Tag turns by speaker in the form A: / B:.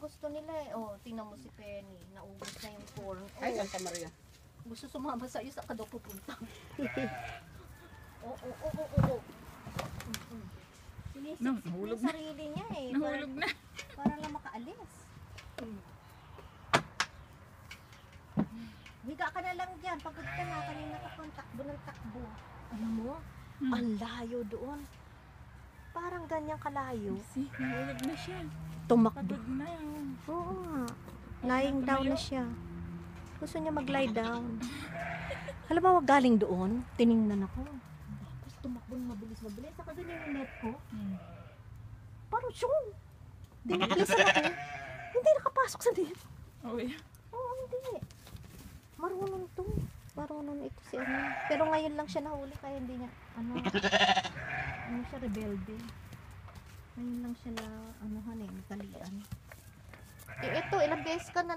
A: gusto nila eh. Oh, tingnan mo si Penny. Naubos na yung corn.
B: Ay,
A: Oh,
B: Santa Maria.
A: gusto sumama sa iyo sa daw pupunta. Oo. Sinisip
C: No,
A: niya
C: nahulog
A: yung sarili niya eh.
C: Nahulog na.
A: Para lang makaalis. Higa ka na lang dyan. Pagod ka na. Kanina ka pang takbo ng takbo. Alam mo, ang layo doon. Parang ganyang kalayo.
C: See, nahulog na siya.
A: Tumakbo.
C: Pagod na.
A: Oo nga. Lying down na siya. Gusto niya mag-lie down. Alam mo, galing doon, tiningnan ako. Tapos tumakbo ng mabilis. Saka ganyan yung net ko. Parang syung. Tiniklasan ako. Hindi nakapasok sa net.
C: Oh, yeah.
A: Oo, hindi. Marunong to. Marunong ito si ano. Pero ngayon lang siya nahuli kaya hindi niya, ano siya, rebelde. Ngayon lang siya na, talian. Eh, ito, ilang beses ka na